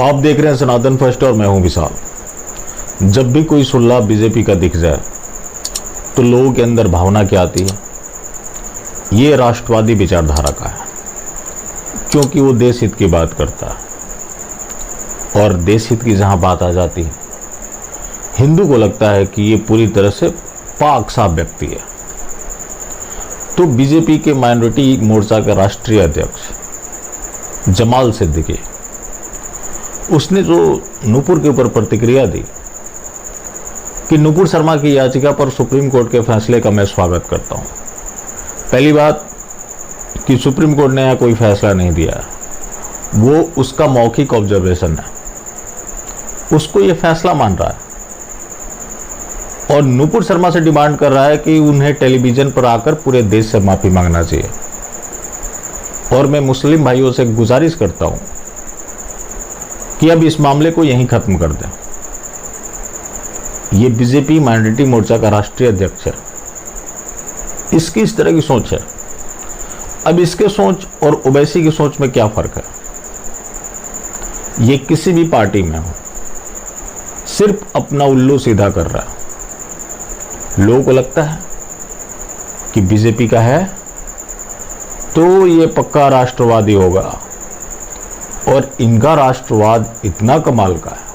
आप देख रहे हैं सनातन फर्स्ट और मैं हूं विशाल। जब भी कोई सुल्ला बीजेपी का दिख जाए तो लोगों के अंदर भावना क्या आती है? ये राष्ट्रवादी विचारधारा का है, क्योंकि वो देश हित की बात करता है। और देश हित की जहां बात आ जाती है, हिंदू को लगता है कि ये पूरी तरह से पाक साफ व्यक्ति है। तो बीजेपी के माइनॉरिटी मोर्चा का राष्ट्रीय अध्यक्ष जमाल सिद्दीकी, उसने जो नूपुर के ऊपर प्रतिक्रिया दी कि नूपुर शर्मा की याचिका पर सुप्रीम कोर्ट के फैसले का मैं स्वागत करता हूं। पहली बात कि सुप्रीम कोर्ट ने यहाँ कोई फैसला नहीं दिया है, वो उसका मौखिक ऑब्जर्वेशन है, उसको ये फैसला मान रहा है और नूपुर शर्मा से डिमांड कर रहा है कि उन्हें टेलीविजन पर आकर पूरे देश से माफी मांगना चाहिए। और मैं मुस्लिम भाइयों से गुजारिश करता हूं कि अब इस मामले को यहीं खत्म कर दें। ये बीजेपी माइनॉरिटी मोर्चा का राष्ट्रीय अध्यक्ष है, इसकी इस तरह की सोच है। अब इसके सोच और ओवैसी की सोच में क्या फर्क है? ये किसी भी पार्टी में हो, सिर्फ अपना उल्लू सीधा कर रहा है। लोगों को लगता है कि बीजेपी का है तो ये पक्का राष्ट्रवादी होगा, और इनका राष्ट्रवाद इतना कमाल का है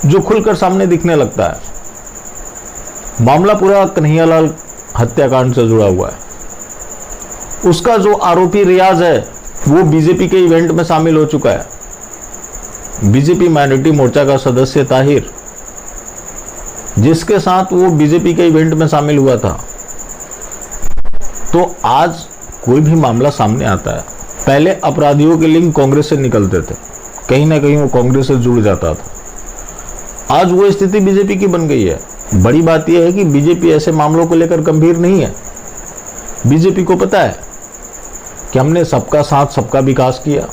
जो खुलकर सामने दिखने लगता है। मामला पूरा कन्हैयालाल हत्याकांड से जुड़ा हुआ है। उसका जो आरोपी रियाज है वो बीजेपी के इवेंट में शामिल हो चुका है। बीजेपी माइनॉरिटी मोर्चा का सदस्य ताहिर, जिसके साथ वो बीजेपी के इवेंट में शामिल हुआ था। तो आज कोई भी मामला सामने आता है, पहले अपराधियों के लिंक कांग्रेस से निकलते थे, कहीं ना कहीं वो कांग्रेस से जुड़ जाता था। आज वो स्थिति बीजेपी की बन गई है। बड़ी बात यह है कि बीजेपी ऐसे मामलों को लेकर गंभीर नहीं है। बीजेपी को पता है कि हमने सबका साथ सबका विकास किया,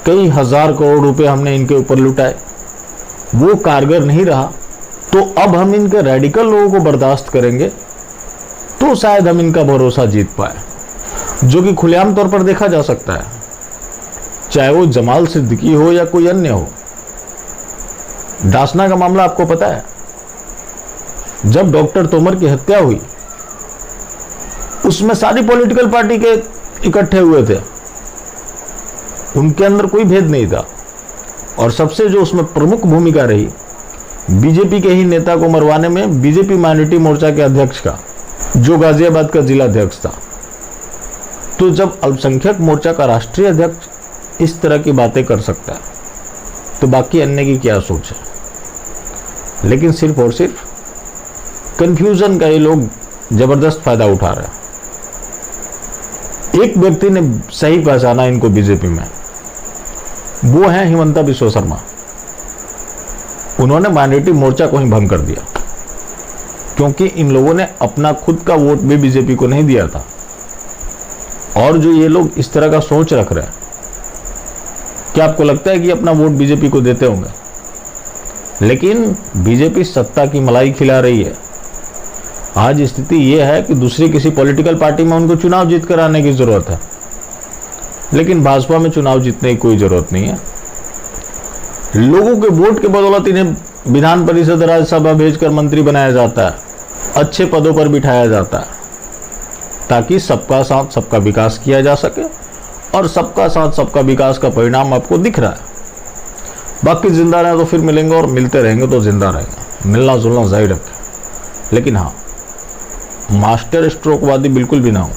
कई हजार करोड़ रुपए हमने इनके ऊपर लुटाए, वो कारगर नहीं रहा, तो अब हम इनके रेडिकल लोगों को बर्दाश्त करेंगे तो शायद हम इनका भरोसा जीत पाए, जो कि खुलेआम तौर पर देखा जा सकता है, चाहे वो जमाल सिद्दीकी हो या कोई अन्य हो। डासना का मामला आपको पता है, जब डॉक्टर तोमर की हत्या हुई उसमें सारी पॉलिटिकल पार्टी के इकट्ठे हुए थे, उनके अंदर कोई भेद नहीं था। और सबसे जो उसमें प्रमुख भूमिका रही बीजेपी के ही नेता को मरवाने में, बीजेपी माइनॉरिटी मोर्चा के अध्यक्ष का, जो गाजियाबाद का जिला अध्यक्ष था। तो जब अल्पसंख्यक मोर्चा का राष्ट्रीय अध्यक्ष इस तरह की बातें कर सकता है तो बाकी अन्य की क्या सोच है? लेकिन सिर्फ और सिर्फ कंफ्यूजन का ये लोग जबरदस्त फायदा उठा रहे हैं। एक व्यक्ति ने सही पहचाना इनको बीजेपी में, वो है हिमंता बिस्वा शर्मा। उन्होंने माइनॉरिटी मोर्चा को ही भंग कर दिया, क्योंकि इन लोगों ने अपना खुद का वोट भी बीजेपी को नहीं दिया था। और जो ये लोग इस तरह का सोच रख रहे हैं, क्या आपको लगता है कि अपना वोट बीजेपी को देते होंगे? लेकिन बीजेपी सत्ता की मलाई खिला रही है। आज स्थिति यह है कि दूसरी किसी पॉलिटिकल पार्टी में उनको चुनाव जीत कर आने की जरूरत है, लेकिन भाजपा में चुनाव जीतने की कोई जरूरत नहीं है। लोगों के वोट के बदौलत इन्हें विधान परिषद, राज्यसभा भेजकर मंत्री बनाया जाता है, अच्छे पदों पर बिठाया जाता है, ताकि सबका साथ सबका विकास किया जा सके। और सबका साथ सबका विकास का परिणाम आपको दिख रहा है। बाकी जिंदा रहे तो फिर मिलेंगे, और मिलते रहेंगे तो जिंदा रहेंगे। मिलना जुलना जाहिर है, लेकिन हाँ, मास्टर स्ट्रोकवादी बिल्कुल भी ना हो।